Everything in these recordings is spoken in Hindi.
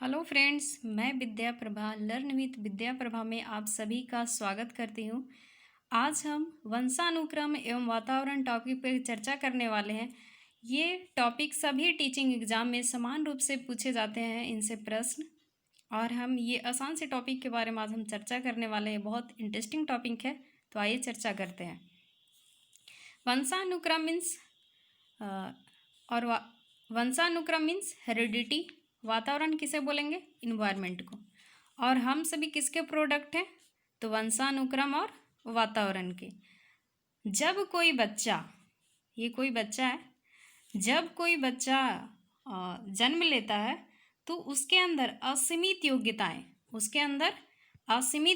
हेलो फ्रेंड्स, मैं विद्या प्रभा लर्न विथ विद्या प्रभा में आप सभी का स्वागत करती हूँ। आज हम वंशानुक्रम एवं वातावरण टॉपिक पर चर्चा करने वाले हैं। ये टॉपिक सभी टीचिंग एग्जाम में समान रूप से पूछे जाते हैं इनसे प्रश्न, और हम ये आसान से टॉपिक के बारे में आज हम चर्चा करने वाले हैं। बहुत इंटरेस्टिंग टॉपिक है, तो आइए चर्चा करते हैं। वंशानुक्रम मीन्स वंशानुक्रम मीन्स हेरिडिटी। वातावरण किसे बोलेंगे? इन्वायरमेंट को। और हम सभी किसके प्रोडक्ट हैं? तो वंशानुक्रम और वातावरण के। जब कोई बच्चा, ये कोई बच्चा है, जब कोई बच्चा जन्म लेता है तो उसके अंदर असीमित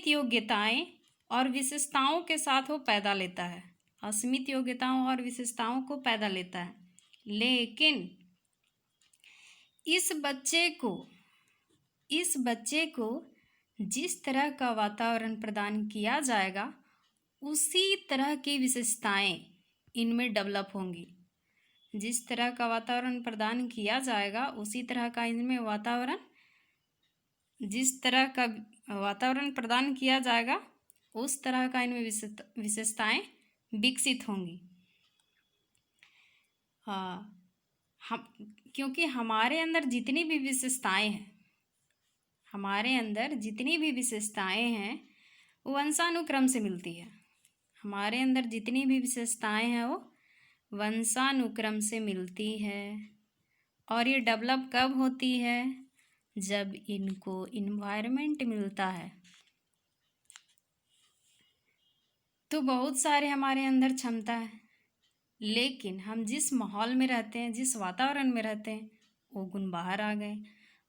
योग्यताएं और विशेषताओं के साथ वो पैदा लेता है। असीमित योग्यताओं और विशेषताओं को पैदा लेता है। लेकिन इस बच्चे को जिस तरह का वातावरण प्रदान किया जाएगा उसी तरह की विशेषताएं इनमें डेवलप होंगी। जिस तरह का वातावरण प्रदान किया जाएगा उसी तरह का इनमें जिस तरह का वातावरण प्रदान किया जाएगा उस तरह का इनमें विशेषताएं विकसित होंगी। क्योंकि हमारे अंदर जितनी भी विशेषताएं हैं वो वंशानुक्रम से मिलती है। हमारे अंदर जितनी भी विशेषताएं हैं वो वंशानुक्रम से मिलती है। और ये डेवलप कब होती है? जब इनको इन्वायरमेंट मिलता है। तो बहुत सारे हमारे अंदर क्षमता है, लेकिन हम जिस माहौल में रहते हैं, जिस वातावरण में रहते हैं, वो गुण बाहर आ गए।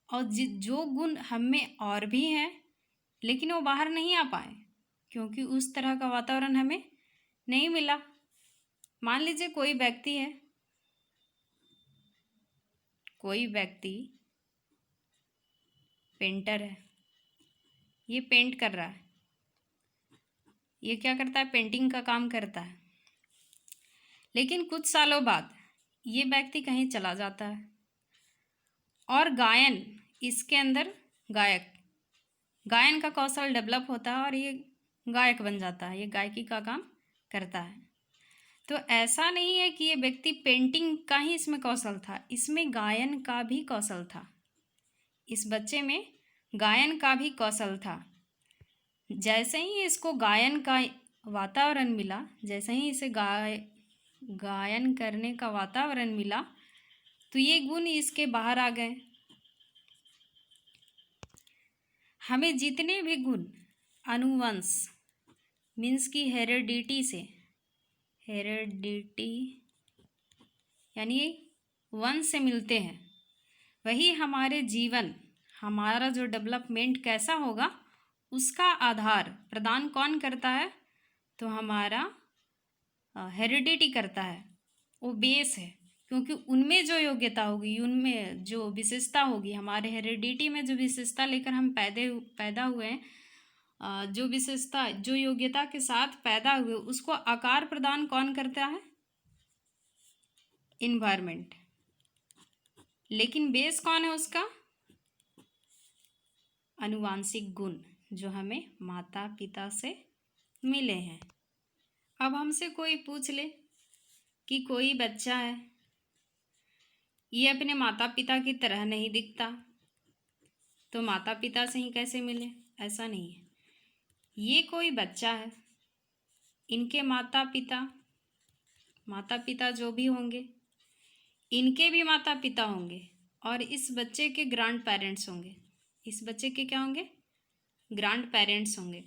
और जो गुण हम में और भी हैं लेकिन वो बाहर नहीं आ पाए क्योंकि उस तरह का वातावरण हमें नहीं मिला। मान लीजिए कोई व्यक्ति पेंटर है, ये पेंट कर रहा है, ये क्या करता है? पेंटिंग का काम करता है। लेकिन कुछ सालों बाद ये व्यक्ति कहीं चला जाता है और इसके अंदर गायन का कौशल डेवलप होता है और ये गायक बन जाता है, ये गायकी का काम करता है। तो ऐसा नहीं है कि ये व्यक्ति पेंटिंग का ही इसमें कौशल था, इसमें गायन का भी कौशल था। इस बच्चे में गायन का भी कौशल था। जैसे ही इसको गायन का वातावरण मिला, जैसे ही इसे गायन करने का वातावरण मिला तो ये गुण इसके बाहर आ गए। हमें जितने भी गुण अनुवंश मीन्स की हेरिडिटी यानी वंश से मिलते हैं, वही हमारा जो डेवलपमेंट कैसा होगा उसका आधार प्रदान कौन करता है? तो हमारा हेरिडिटी करता है, वो बेस है। क्योंकि उनमें जो योग्यता होगी, उनमें जो विशेषता होगी, हमारे हेरिडिटी में जो विशेषता लेकर हम पैदा हुए हैं, जो योग्यता के साथ पैदा हुए, उसको आकार प्रदान कौन करता है? इन्वायरमेंट। लेकिन बेस कौन है उसका? आनुवांशिक गुण जो हमें माता पिता से मिले हैं। अब हमसे कोई पूछ ले कि कोई बच्चा है, ये अपने माता पिता की तरह नहीं दिखता, तो माता पिता से ही कैसे मिले? ऐसा नहीं है। ये कोई बच्चा है, इनके माता पिता जो भी होंगे, इनके भी माता पिता होंगे और इस बच्चे के ग्रैंड पेरेंट्स होंगे। इस बच्चे के क्या होंगे? ग्रैंड पेरेंट्स होंगे।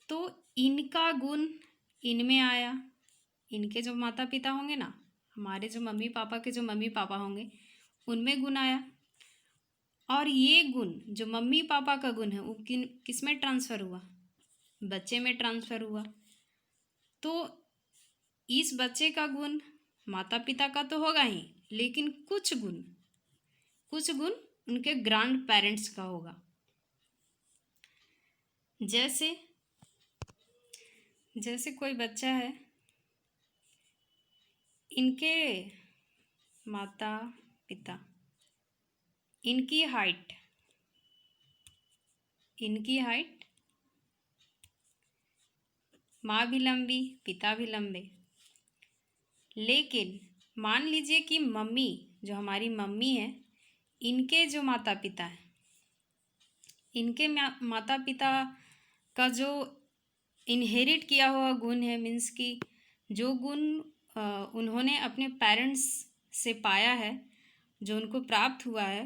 तो इनका गुण इनमें आया, इनके जो माता पिता होंगे ना, हमारे जो मम्मी पापा के जो मम्मी पापा होंगे, उनमें गुण आया। और ये गुण जो मम्मी पापा का गुण है वो किस में ट्रांसफ़र हुआ? बच्चे में ट्रांसफ़र हुआ। तो इस बच्चे का गुण माता पिता का तो होगा ही, लेकिन कुछ गुण उनके ग्रैंड पेरेंट्स का होगा। जैसे कोई बच्चा है, इनके माता पिता इनकी हाइट माँ भी लंबी, पिता भी लंबे। लेकिन मान लीजिए कि मम्मी, जो हमारी मम्मी है, इनके जो माता पिता हैं, इनके माता पिता का जो इनहेरिट किया हुआ गुण है, मीन्स कि जो गुण उन्होंने अपने पेरेंट्स से पाया है, जो उनको प्राप्त हुआ है,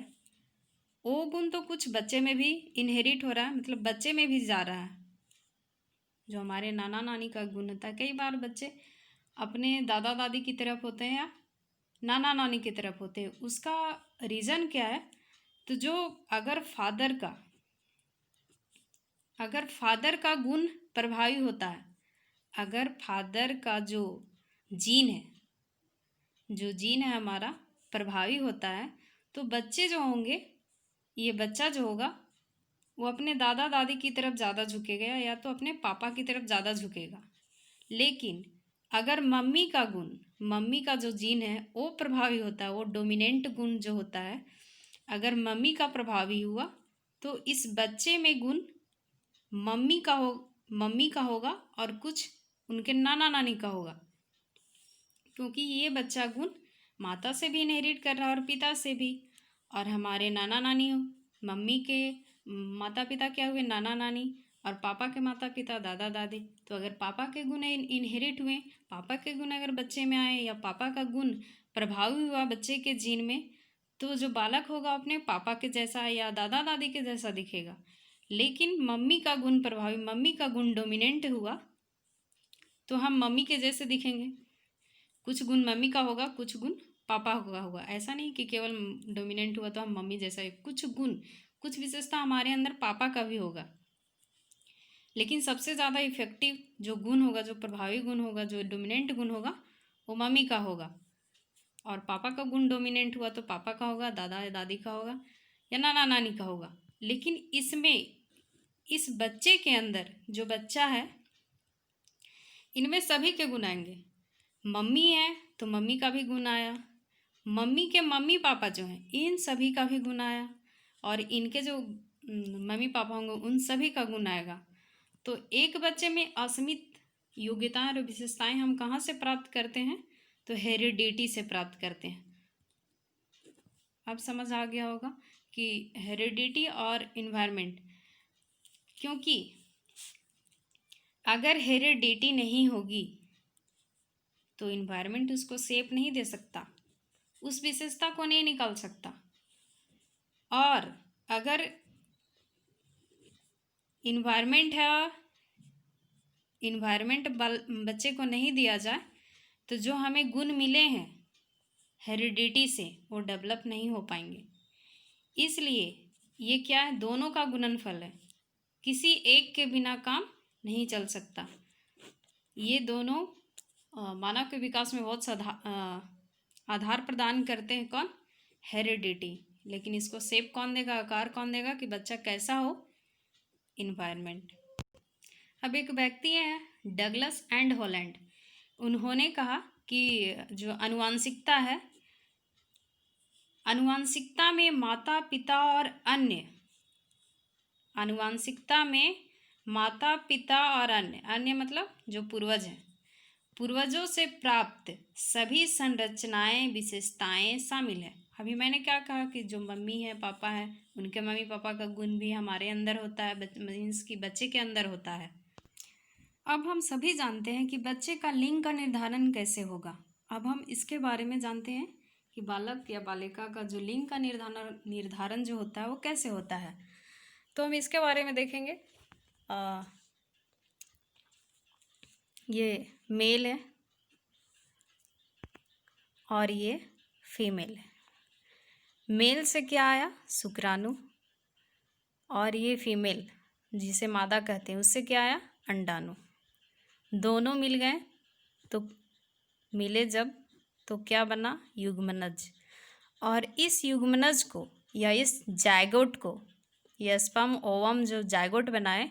वो गुण तो कुछ बच्चे में भी इनहेरिट हो रहा है, मतलब बच्चे में भी जा रहा है। जो हमारे नाना नानी का गुण होता है, कई बार बच्चे अपने दादा दादी की तरफ होते हैं या नाना नानी की तरफ होते हैं। उसका रीज़न क्या है? तो जो अगर फादर का गुण प्रभावी होता है, अगर फादर का जो जीन है हमारा प्रभावी होता है, तो बच्चे जो होंगे, ये बच्चा जो होगा वो अपने दादा दादी की तरफ ज़्यादा झुकेगा या तो अपने पापा की तरफ ज़्यादा झुकेगा। लेकिन अगर मम्मी का जो जीन है वो प्रभावी होता है, वो डोमिनेंट गुण जो होता है, अगर मम्मी का प्रभावी हुआ तो इस बच्चे में गुण मम्मी का होगा और कुछ उनके नाना नानी का होगा, क्योंकि ये बच्चा गुण माता से भी इनहेरिट कर रहा है और पिता से भी। और हमारे नाना नानी मम्मी के माता पिता क्या हुए? नाना नानी। और पापा के माता पिता दादा दादी। तो अगर पापा के गुण इनहेरिट हुए, पापा के गुण अगर बच्चे में आए या पापा का गुण प्रभावी हुआ बच्चे के जीन में, तो जो बालक होगा अपने पापा के जैसा या दादा दादी के जैसा दिखेगा। लेकिन मम्मी का गुण डोमिनेंट हुआ तो हम मम्मी के जैसे दिखेंगे। कुछ गुण मम्मी का होगा, कुछ गुण पापा का होगा। ऐसा नहीं कि केवल डोमिनेंट हुआ तो हम मम्मी जैसा है, कुछ विशेषता हमारे अंदर पापा का भी होगा। लेकिन सबसे ज़्यादा इफेक्टिव जो गुण होगा, जो प्रभावी गुण होगा, जो डोमिनेंट गुण होगा, वो मम्मी का होगा। और पापा का गुण डोमिनेंट हुआ तो पापा का होगा, दादा दादी का होगा या नाना नानी का होगा। लेकिन इस बच्चे के अंदर जो बच्चा है, इनमें सभी के गुण आएंगे। मम्मी है तो मम्मी का भी गुण आया, मम्मी के मम्मी पापा जो हैं इन सभी का भी गुण आया, और इनके जो मम्मी पापा होंगे उन सभी का गुण आएगा। तो एक बच्चे में असीमित योग्यताएं और विशेषताएं हम कहाँ से प्राप्त करते हैं? तो हेरिडिटी से प्राप्त करते हैं। अब समझ आ गया होगा कि हेरिडिटी और इन्वायरमेंट, क्योंकि अगर हेरिडिटी नहीं होगी तो इन्वायरमेंट उसको शेप नहीं दे सकता, उस विशेषता को नहीं निकाल सकता। और अगर इन्वायरमेंट बच्चे को नहीं दिया जाए तो जो हमें गुण मिले हैं हेरिडिटी से, वो डेवलप नहीं हो पाएंगे। इसलिए ये क्या है? दोनों का गुणनफल है, किसी एक के बिना काम नहीं चल सकता। ये दोनों मानव के विकास में बहुत आधार प्रदान करते हैं। कौन? हेरिडिटी। लेकिन इसको शेप कौन देगा, आकार कौन देगा कि बच्चा कैसा हो? इन्वायरमेंट। अब एक व्यक्ति है डगलस एंड हॉलैंड, उन्होंने कहा कि जो आनुवांशिकता है, आनुवांशिकता में माता पिता और अन्य मतलब जो पूर्वज हैं, पूर्वजों से प्राप्त सभी संरचनाएं विशेषताएं शामिल है। अभी मैंने क्या कहा कि जो मम्मी है पापा है, उनके मम्मी पापा का गुण भी हमारे अंदर होता है, मीन्स कि बच्चे के अंदर होता है। अब हम सभी जानते हैं कि बच्चे का लिंग का निर्धारण कैसे होगा। अब हम इसके बारे में जानते हैं कि बालक या बालिका का जो लिंग का निर्धारण जो होता है वो कैसे होता है। तो हम इसके बारे में देखेंगे। ये मेल है और ये फीमेल है। मेल से क्या आया? शुक्राणु। और ये फीमेल जिसे मादा कहते हैं, उससे क्या आया? अंडाणु। दोनों मिल गए तो मिले जब तो क्या बना? युग्मनज। और इस युग्मनज को या इस जायगोट को, या स्पर्म ओवम जो जायगोट बनाए,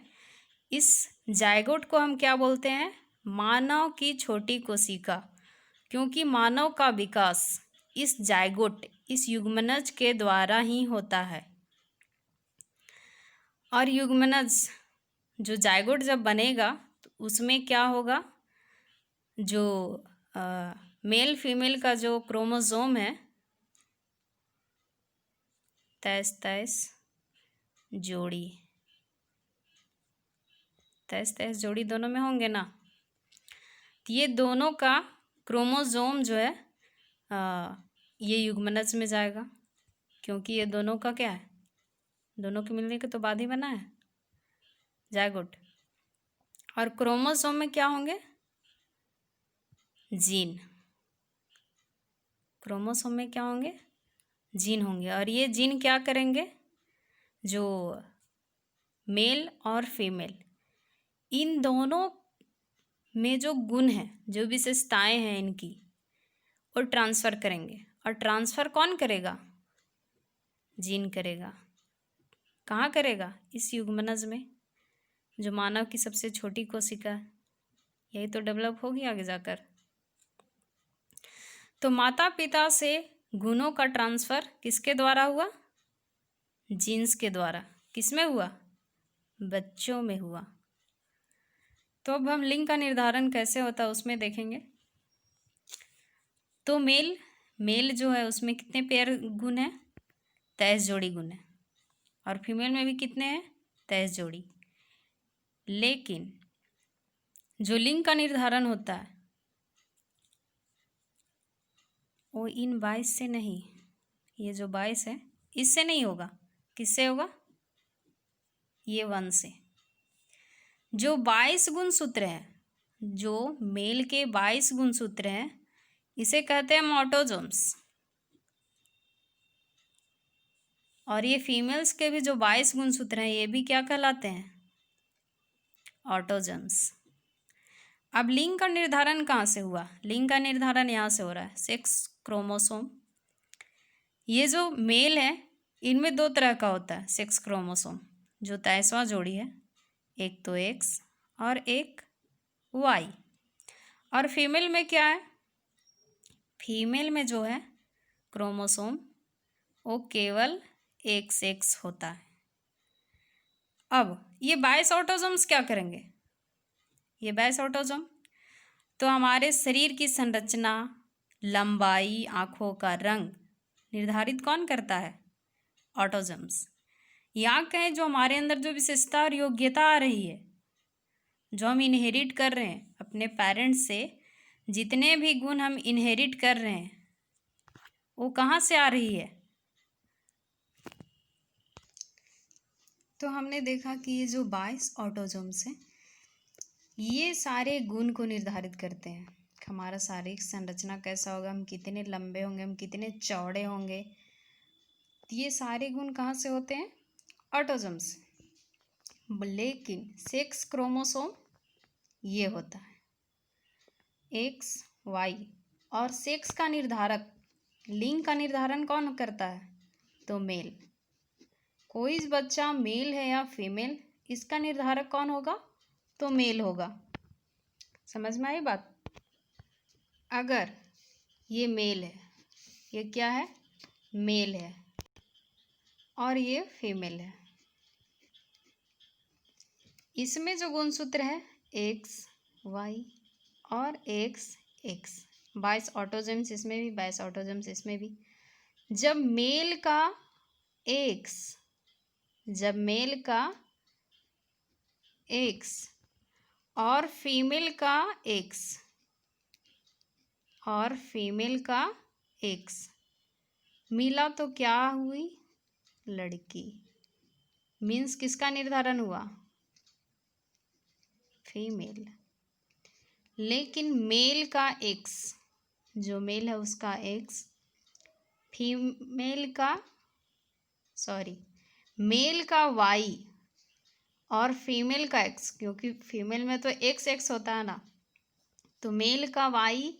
इस जायगोट को हम क्या बोलते हैं? मानव की छोटी कोशिका। क्योंकि मानव का विकास इस जायगोट इस युग्मनज के द्वारा ही होता है। और युग्मनज जो जाइगोट जब बनेगा तो उसमें क्या होगा, जो मेल फीमेल का जो क्रोमोसोम है 23 जोड़ी, 23 जोड़ी दोनों में होंगे ना। तो ये दोनों का क्रोमोसोम जो है ये युग्मनज में जाएगा, क्योंकि ये दोनों का क्या है, दोनों के मिलने के तो बाद ही बना है जाइगोट। और क्रोमोसोम में क्या होंगे, जीन। क्रोमोसोम में क्या होंगे, जीन होंगे। और ये जीन क्या करेंगे, जो मेल और फीमेल इन दोनों में जो गुण हैं, जो विशेषताएं हैं इनकी, और ट्रांसफ़र करेंगे। और ट्रांसफ़र कौन करेगा, जीन करेगा। कहाँ करेगा, इस युग्मनज में, जो मानव की सबसे छोटी कोशिका है, यही तो डेवलप होगी आगे जाकर। तो माता पिता से गुणों का ट्रांसफ़र किसके द्वारा हुआ, जीन्स के द्वारा। किसमें हुआ, बच्चों में हुआ। तो अब हम लिंग का निर्धारण कैसे होता है उसमें देखेंगे। तो मेल जो है उसमें कितने पेयर गुण हैं, 23 जोड़ी गुण है। और फीमेल में भी कितने हैं, 23 जोड़ी। लेकिन जो लिंग का निर्धारण होता है वो इन 22 से नहीं, ये जो 22 है इससे नहीं होगा। किससे होगा, ये 1 से। जो 22 गुणसूत्र हैं, जो मेल के 22 गुणसूत्र हैं, इसे कहते हैं ऑटोजोम्स। और ये फीमेल्स के भी जो 22 गुणसूत्र हैं, ये भी क्या कहलाते हैं, ऑटोजोम्स। अब लिंग का निर्धारण कहाँ से हुआ, लिंग का निर्धारण यहाँ से हो रहा है, सेक्स क्रोमोसोम। ये जो मेल है इनमें 2 तरह का होता है सेक्स क्रोमोसोम, जो 23वां जोड़ी है, एक तो एक्स और एक वाई। और फीमेल में क्या है, फीमेल में जो है क्रोमोसोम वो केवल XX होता है। अब ये 22 ऑटोजोम्स क्या करेंगे, ये 22 ऑटोजोम तो हमारे शरीर की संरचना, लंबाई, आँखों का रंग निर्धारित कौन करता है, ऑटोजोम्स। या कहें जो हमारे अंदर जो विशेषता और योग्यता आ रही है, जो हम इनहेरिट कर रहे हैं अपने पेरेंट्स से, जितने भी गुण हम इनहेरिट कर रहे हैं वो कहाँ से आ रही है। तो हमने देखा कि ये जो 22 ऑटोजोम्स हैं ये सारे गुण को निर्धारित करते हैं, हमारा शारीरिक संरचना कैसा होगा, हम कितने लंबे होंगे, हम कितने चौड़े होंगे। ये सारे गुण कहाँ से होते हैं, ऑटोजोम्स। लेकिन सेक्स क्रोमोसोम ये होता है XY। और सेक्स का निर्धारक, लिंग का निर्धारण कौन करता है, तो मेल। कोई बच्चा मेल है या फीमेल, इसका निर्धारक कौन होगा, तो मेल होगा। समझ में आई बात। अगर ये मेल है, ये क्या है, मेल है, और ये फीमेल है, इसमें जो गुणसूत्र है XY और XX, 22 ऑटोजोम्स इसमें भी, 22 ऑटोजोम्स इसमें भी। जब मेल का X, जब मेल का X और फीमेल का X, और फीमेल का X मिला तो क्या हुई, लड़की। मीन्स किसका निर्धारण हुआ, फीमेल। लेकिन मेल का X, जो मेल है उसका X, फीमेल का मेल का Y और फीमेल का X, क्योंकि फीमेल में तो XX होता है ना, तो मेल का Y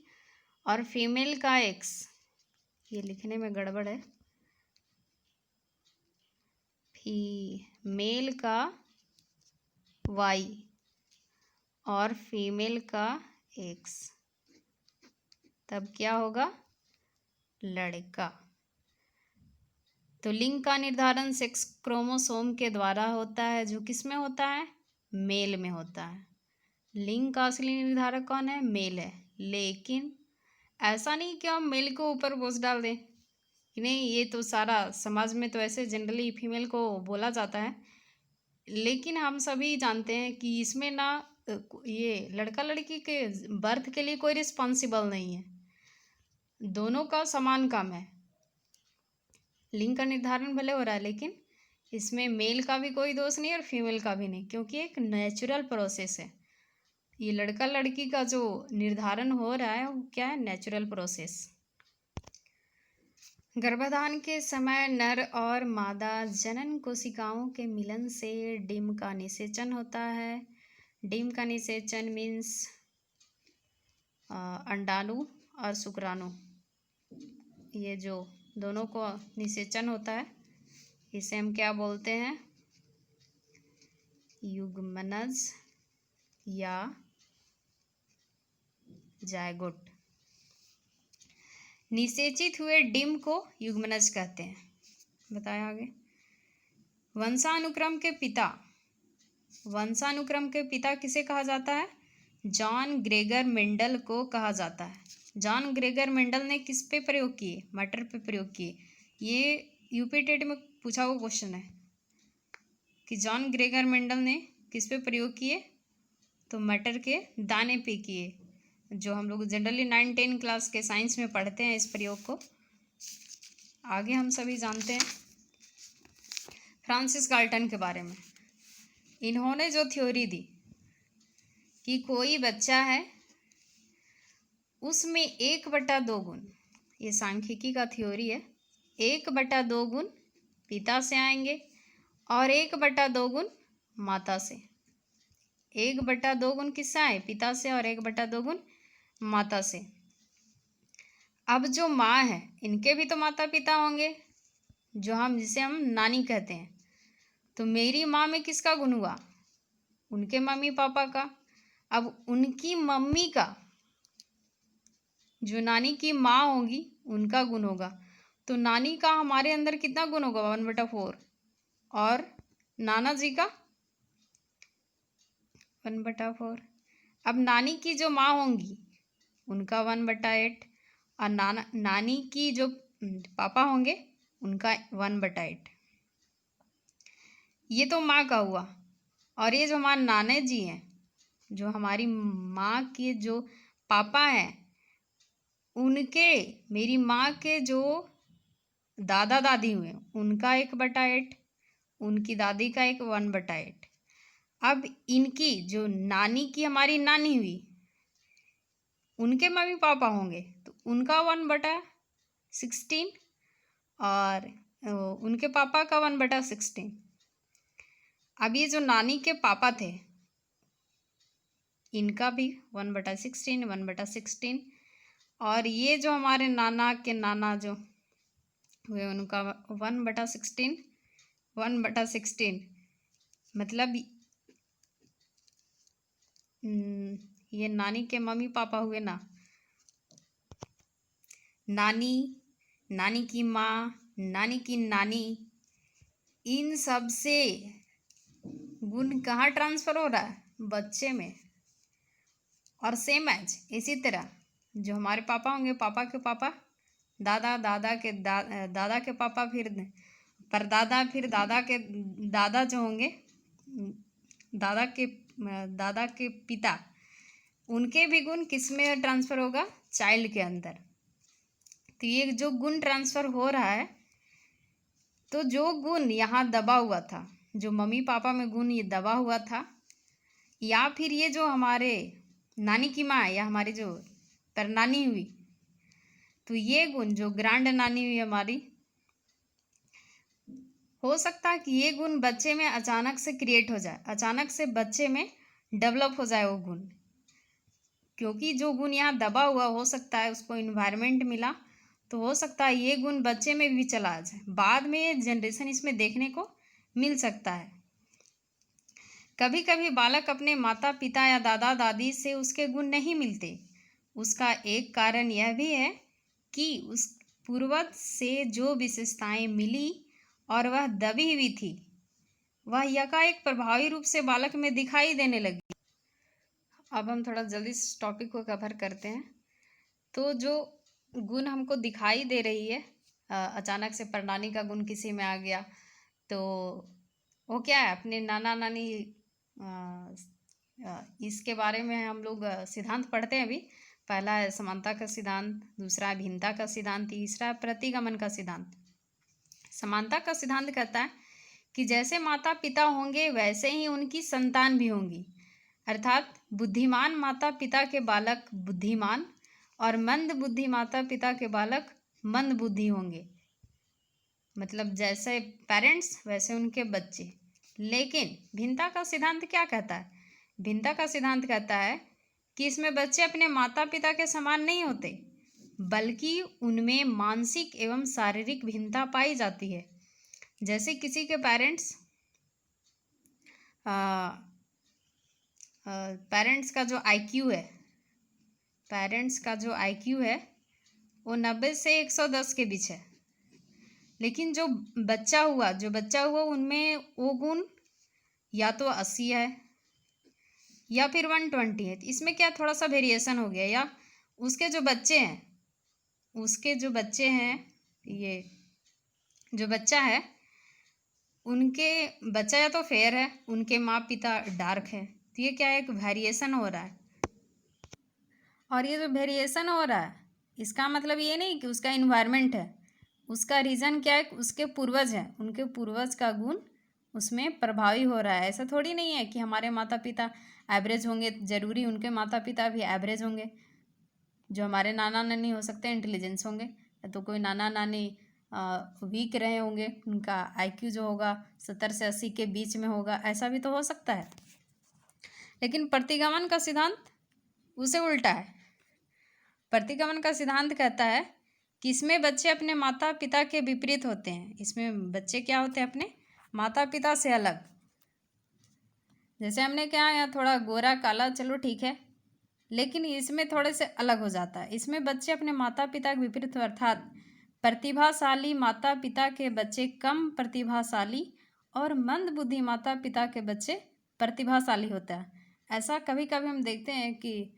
और फीमेल का X, ये लिखने में गड़बड़ है, फीमेल का Y और फीमेल का X, तब क्या होगा, लड़का। तो लिंग का निर्धारण सेक्स क्रोमोसोम के द्वारा होता है, जो किस में होता है? मेल में होता है। लिंग का असली निर्धारक कौन है? मेल है। लेकिन ऐसा नहीं कि हम मेल को ऊपर बोझ डाल दें कि नहीं, ये तो सारा समाज में तो ऐसे जनरली फीमेल को बोला जाता है, लेकिन हम सभी जानते हैं कि इसमें ना ये लड़का लड़की के बर्थ के लिए कोई रिस्पॉन्सिबल नहीं है, दोनों का समान काम है। लिंग का निर्धारण भले हो रहा है, लेकिन इसमें मेल का भी कोई दोष नहीं और फीमेल का भी नहीं, क्योंकि एक नेचुरल प्रोसेस है। ये लड़का लड़की का जो निर्धारण हो रहा है वो क्या है? Natural process. गर्भाधान के समय नर और मादा जनन कोशिकाओं के मिलन से डिम का निषेचन होता है। डिम का निषेचन मीन्स अंडाणु और शुक्राणु, ये जो दोनों को निषेचन होता है, इसे हम क्या बोलते हैं? युग्मनज या जायगोट। निषेचित हुए डिम को युग्मनज कहते हैं। बताया आगे। वंशानुक्रम के पिता, वंशानुक्रम के पिता किसे कहा जाता है? जॉन ग्रेगर मेंडल को कहा जाता है। जॉन ग्रेगर मेंडल ने किस पे प्रयोग किए? मटर पे प्रयोग किए। ये यूपी टेट में पूछा हुआ क्वेश्चन है कि जॉन ग्रेगर मेंडल ने किस पे प्रयोग किए? तो मटर के दाने पे किए, जो हम लोग जनरली 9-10 क्लास के साइंस में पढ़ते हैं इस प्रयोग को। आगे हम सभी जानते हैं फ्रांसिस गाल्टन के बारे में। इन्होंने जो थ्योरी दी कि कोई बच्चा है उसमें 1/2 गुण, ये सांख्यिकी का थ्योरी है, 1/2 गुण पिता से आएंगे और 1/2 गुण माता से। 1/2 गुण किससे आए? पिता से, और 1/2 गुण माता से। अब जो माँ है, इनके भी तो माता पिता होंगे, जिसे हम नानी कहते हैं। तो मेरी माँ में किसका गुण हुआ? उनके मम्मी पापा का। अब उनकी मम्मी का, जो नानी की माँ होगी, उनका गुण होगा। तो नानी का हमारे अंदर कितना गुण होगा? 1/4। और नाना जी का 1/4। अब नानी की जो माँ होंगी उनका 1/8, और नानी की जो पापा होंगे उनका 1/8। ये तो माँ का हुआ। और ये जो हमारे नाना जी हैं, जो हमारी माँ के जो पापा हैं, उनके, मेरी माँ के जो दादा दादी हुए उनका 1/8, उनकी दादी का 1/8। अब इनकी जो नानी की हमारी नानी हुई, उनके मम्मी पापा होंगे तो उनका 1/16, और उनके पापा का 1/16। अब ये जो नानी के पापा थे, इनका भी 1/16, 1/16, और ये जो हमारे नाना के नाना जो हुए उनका 1/16, 1/16। मतलब ये नानी के मम्मी पापा हुए ना, नानी, नानी की माँ, नानी की नानी, इन सब से गुण कहाँ ट्रांसफ़र हो रहा है? बच्चे में। और सेम एज इसी तरह जो हमारे पापा होंगे, पापा के पापा, दादा, दादा के दादा के पापा, फिर परदादा, फिर दादा के दादा जो होंगे, दादा के पिता, उनके भी गुण किस में ट्रांसफ़र होगा? चाइल्ड के अंदर। तो ये जो गुण ट्रांसफ़र हो रहा है, तो जो गुण यहाँ दबा हुआ था, जो मम्मी पापा में गुण ये दबा हुआ था, या फिर ये जो हमारे नानी की माँ या हमारी जो परनानी हुई, तो ये गुण जो ग्रैंड नानी हुई हमारी, हो सकता है कि ये गुण बच्चे में अचानक से क्रिएट हो जाए, अचानक से बच्चे में डेवलप हो जाए वो गुण, क्योंकि जो गुण यहाँ दबा हुआ, हो सकता है उसको इन्वायरमेंट मिला, तो हो सकता है ये गुण बच्चे में भी चला आ जाए, बाद में ये जनरेशन इसमें देखने को मिल सकता है। कभी कभी बालक अपने माता पिता या दादा दादी से उसके गुण नहीं मिलते। उसका एक कारण यह भी है कि उस पूर्वज से जो विशेषताएं मिली और वह दबी हुई थी, वह यकाएक प्रभावी रूप से बालक में दिखाई देने लगी। अब हम थोड़ा जल्दी इस टॉपिक को कवर करते हैं। तो जो गुण हमको दिखाई दे रही है, अचानक से प्रणाली का गुण किसी में आ गया, तो वो क्या है, अपने नाना नानी, इसके बारे में हम लोग सिद्धांत पढ़ते हैं अभी। पहला है समानता का सिद्धांत, दूसरा है भिन्नता का सिद्धांत, तीसरा है प्रतिगमन का सिद्धांत। समानता का सिद्धांत कहता है कि जैसे माता पिता होंगे वैसे ही उनकी संतान भी होंगी, अर्थात बुद्धिमान माता पिता के बालक बुद्धिमान और मंद बुद्धि माता पिता के बालक मंद बुद्धि होंगे। मतलब जैसे पेरेंट्स वैसे उनके बच्चे। लेकिन भिन्नता का सिद्धांत क्या कहता है? भिन्नता का सिद्धांत कहता है कि इसमें बच्चे अपने माता पिता के समान नहीं होते, बल्कि उनमें मानसिक एवं शारीरिक भिन्नता पाई जाती है। जैसे किसी के पेरेंट्स का जो आईक्यू है, वो 90 से 110 के बीच है, लेकिन जो बच्चा हुआ उनमें वो गुण या तो 80 है या फिर 120 है। इसमें क्या थोड़ा सा वेरिएशन हो गया, या उसके जो बच्चे हैं, ये जो बच्चा है, उनके बच्चा या तो फेयर है, उनके माँ पिता डार्क है। तो ये क्या है, एक वेरिएशन हो रहा है। और ये जो वेरिएशन हो रहा है, इसका मतलब ये नहीं कि उसका इन्वायरमेंट है, उसका रीज़न क्या है, उसके पूर्वज हैं, उनके पूर्वज का गुण उसमें प्रभावी हो रहा है। ऐसा थोड़ी नहीं है कि हमारे माता पिता एवरेज होंगे, ज़रूरी उनके माता पिता भी एवरेज होंगे। जो हमारे नाना नानी हो सकते हैं इंटेलिजेंस होंगे, तो कोई नाना नानी वीक रहे होंगे, उनका आईक्यू जो होगा 70 से 80 के बीच में होगा, ऐसा भी तो हो सकता है। लेकिन प्रतिगमन का सिद्धांत उसे उल्टा है। प्रतिगमन का सिद्धांत कहता है कि इसमें बच्चे अपने माता पिता के विपरीत होते हैं। इसमें बच्चे क्या होते हैं, अपने माता पिता से अलग। जैसे हमने क्या यहाँ थोड़ा गोरा काला, चलो ठीक है, लेकिन इसमें थोड़े से अलग हो जाता है। इसमें बच्चे अपने माता पिता के विपरीत, अर्थात प्रतिभाशाली माता पिता के बच्चे कम प्रतिभाशाली और मंद बुद्धि माता पिता के बच्चे प्रतिभाशाली होता है। ऐसा कभी कभी हम देखते हैं कि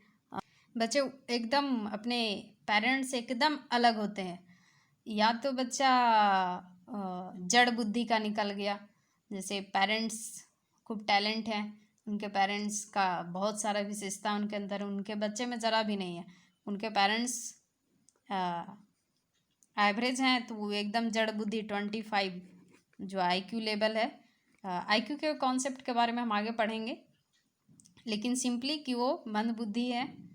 बच्चे एकदम अपने पेरेंट्स से एकदम अलग होते हैं। या तो बच्चा जड़ बुद्धि का निकल गया, जैसे पेरेंट्स खूब टैलेंट है, उनके पेरेंट्स का बहुत सारा विशेषता उनके अंदर, उनके बच्चे में ज़रा भी नहीं है। उनके पेरेंट्स एवरेज हैं, तो वो एकदम जड़ बुद्धि 25 जो आईक्यू लेवल है। आईक्यू के कॉन्सेप्ट के बारे में हम आगे पढ़ेंगे, लेकिन सिंपली कि वो मंद बुद्धि है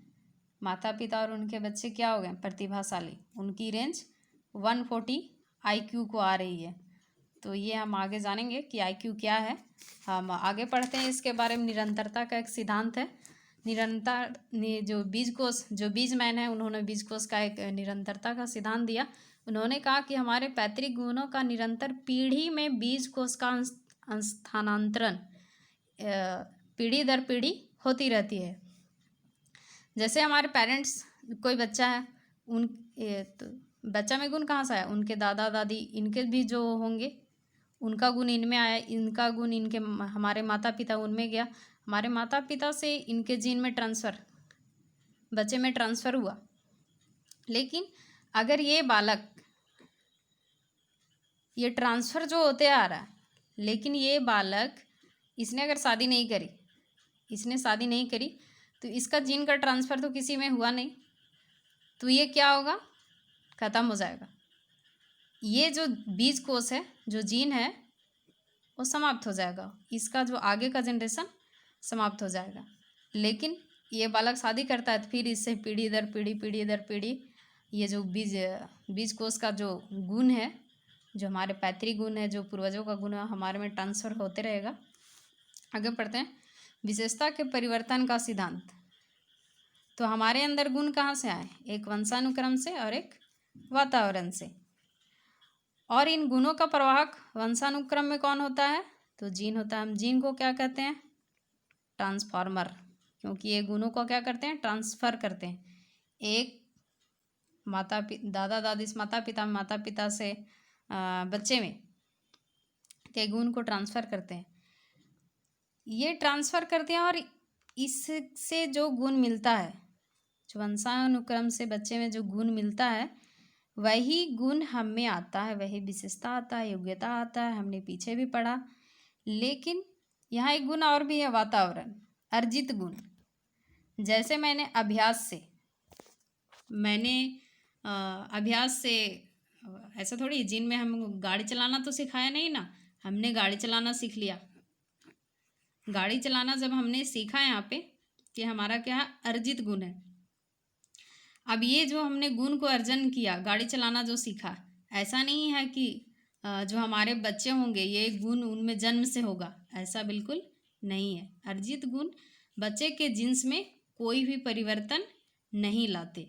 माता पिता, और उनके बच्चे क्या हो गए, प्रतिभाशाली। उनकी रेंज 140 आईक्यू को आ रही है। तो ये हम आगे जानेंगे कि आईक्यू क्या है। हम आगे पढ़ते हैं इसके बारे में। निरंतरता का एक सिद्धांत है। निरंतर जो बीज मैन है, उन्होंने बीजकोश का एक निरंतरता का सिद्धांत दिया। उन्होंने कहा कि हमारे पैतृक गुणों का निरंतर पीढ़ी में बीजकोश का स्थानांतरण पीढ़ी दर पीढ़ी होती रहती है। जैसे हमारे पेरेंट्स, कोई बच्चा है, तो बच्चा में गुण कहाँ से आया, उनके दादा दादी, इनके भी जो होंगे, उनका गुण इनमें आया, इनका गुण इनके हमारे माता पिता उनमें गया, हमारे माता पिता से इनके जीन में ट्रांसफ़र, बच्चे में ट्रांसफ़र हुआ। लेकिन अगर ये बालक, ये ट्रांसफ़र जो होते आ रहा है, लेकिन ये बालक, इसने अगर शादी नहीं करी, तो इसका जीन का ट्रांसफ़र तो किसी में हुआ नहीं, तो ये क्या होगा, ख़त्म हो जाएगा। ये जो बीज कोश है, जो जीन है, वो समाप्त हो जाएगा, इसका जो आगे का जनरेशन समाप्त हो जाएगा। लेकिन ये बालक शादी करता है, तो फिर इससे पीढ़ी दर पीढ़ी ये जो बीज कोश का जो गुण है, जो हमारे पैतृक गुण है, जो पूर्वजों का गुण है, हमारे में ट्रांसफ़र होते रहेगा। आगे पढ़ते हैं। विशेषता के परिवर्तन का सिद्धांत। तो हमारे अंदर गुण कहाँ से आए, एक वंशानुक्रम से और एक वातावरण से। और इन गुणों का प्रवाहक वंशानुक्रम में कौन होता है, तो जीन होता है। हम जीन को क्या कहते हैं, ट्रांसफार्मर, क्योंकि ये गुणों को क्या करते हैं, ट्रांसफ़र करते हैं। एक दादा दादी से माता पिता से बच्चे में, के गुण को ट्रांसफ़र करते हैं। ये ट्रांसफ़र करते हैं और इससे जो गुण मिलता है, जो वंशानुक्रम से बच्चे में जो गुण मिलता है, वही गुण हम में आता है, वही विशेषता आता है, योग्यता आता है। हमने पीछे भी पढ़ा। लेकिन यहाँ एक गुण और भी है, वातावरण, अर्जित गुण। जैसे मैंने अभ्यास से ऐसा थोड़ी, जिनमें हम गाड़ी चलाना तो सिखाया नहीं ना, हमने गाड़ी चलाना सीख लिया। गाड़ी चलाना जब हमने सीखा यहाँ पे, कि हमारा क्या है, अर्जित गुण है। अब ये जो हमने गुण को अर्जन किया, गाड़ी चलाना जो सीखा, ऐसा नहीं है कि जो हमारे बच्चे होंगे ये गुण उनमें जन्म से होगा, ऐसा बिल्कुल नहीं है। अर्जित गुण बच्चे के जिन्स में कोई भी परिवर्तन नहीं लाते।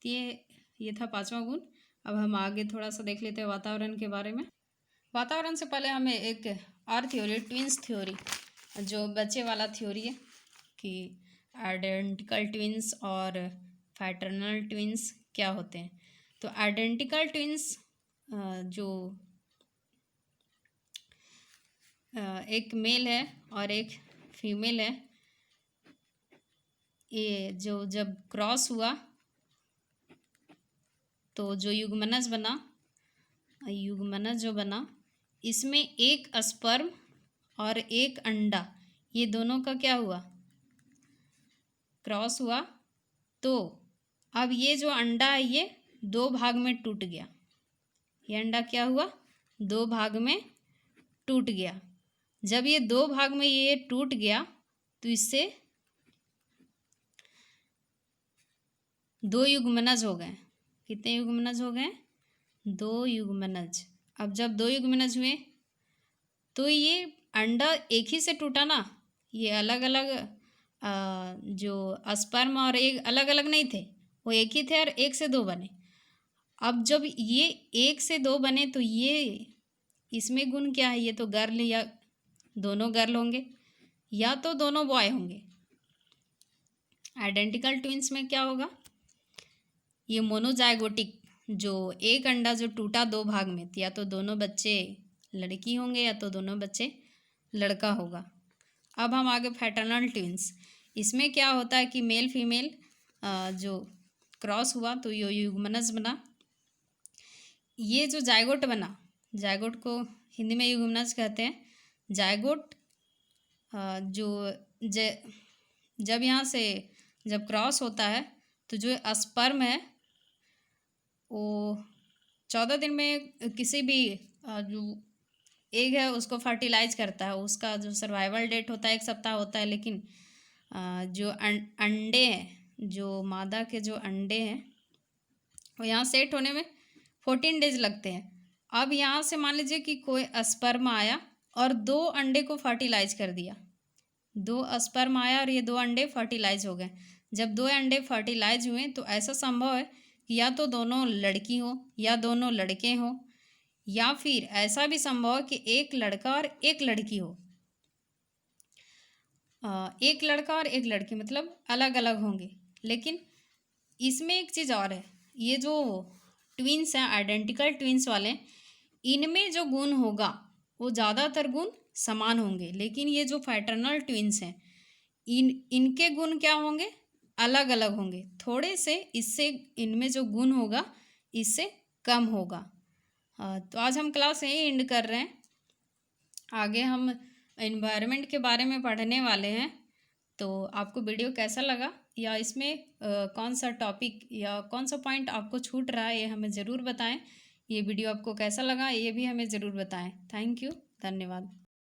तो ये था 5वां गुण। अब हम आगे थोड़ा सा देख लेते हैं वातावरण के बारे में। वातावरण से पहले हमें एक और थ्योरी, ट्विंस थ्योरी, जो बच्चे वाला थ्योरी है, कि आइडेंटिकल ट्विंस और पैटर्नल ट्विंस क्या होते हैं। तो आइडेंटिकल ट्विंस जो एक मेल है और एक फीमेल है, ये जो जब क्रॉस हुआ तो जो युग्मनज जो बना, इसमें एक स्पर्म और एक अंडा, ये दोनों का क्या हुआ, क्रॉस हुआ। तो अब ये जो अंडा है ये 2 भाग में टूट गया। ये अंडा क्या हुआ, 2 भाग में टूट गया। जब ये 2 भाग में ये टूट गया तो इससे 2 युग्मनज हो गए। कितने युग्मनज हो गए, 2 युग्मनज। अब जब 2 युग्मनज हुए तो ये अंडा एक ही से टूटा ना, ये अलग अलग जो स्पर्म और एक अलग अलग नहीं थे, वो एक ही थे और 1 से 2 बने। अब जब ये 1 से 2 बने तो ये इसमें गुण क्या है, ये तो गर्ल, या दोनों गर्ल होंगे या तो दोनों बॉय होंगे। आइडेंटिकल ट्विंस में क्या होगा, ये मोनोजाइगोटिक, जो एक अंडा जो टूटा 2 भाग में, या तो दोनों बच्चे लड़की होंगे या तो दोनों बच्चे लड़का होगा। अब हम आगे पैटर्नल ट्विंस। इसमें क्या होता है कि मेल फीमेल जो क्रॉस हुआ तो ये युग्मनज बना। ये जो जायगोट बना, जायगोट को हिंदी में युग्मनज कहते हैं। जायगोट जब यहाँ से जब क्रॉस होता है तो जो स्पर्म है वो 14 दिन में किसी भी जो एग है उसको फर्टिलाइज करता है। उसका जो सर्वाइवल डेट होता है 1 सप्ताह होता है, लेकिन जो अंडे हैं, जो मादा के जो अंडे हैं, वो यहाँ सेट होने में 14 डेज लगते हैं। अब यहाँ से मान लीजिए कि कोई स्पर्म आया और 2 अंडे को फर्टिलाइज कर दिया। 2 स्पर्म आया और ये 2 अंडे फर्टिलाइज हो गए। जब 2 अंडे फर्टिलाइज हुए तो ऐसा संभव है कि या तो दोनों लड़की हो या दोनों लड़के हों, या फिर ऐसा भी संभव है कि एक लड़का और एक लड़की हो। एक लड़का और एक लड़की मतलब अलग अलग होंगे। लेकिन इसमें एक चीज़ और है, ये जो ट्विंस हैं, आइडेंटिकल ट्विंस वाले, इनमें जो गुण होगा वो ज़्यादातर गुण समान होंगे। लेकिन ये जो पैटर्नल ट्विंस हैं, इनके गुण क्या होंगे, अलग अलग होंगे थोड़े से। इससे इनमें जो गुण होगा इससे कम होगा। तो आज हम क्लास यहीं एंड कर रहे हैं। आगे हम एनवायरनमेंट के बारे में पढ़ने वाले हैं। तो आपको वीडियो कैसा लगा, या इसमें कौन सा टॉपिक या कौन सा पॉइंट आपको छूट रहा है, ये हमें ज़रूर बताएं। ये वीडियो आपको कैसा लगा ये भी हमें ज़रूर बताएं। थैंक यू, धन्यवाद।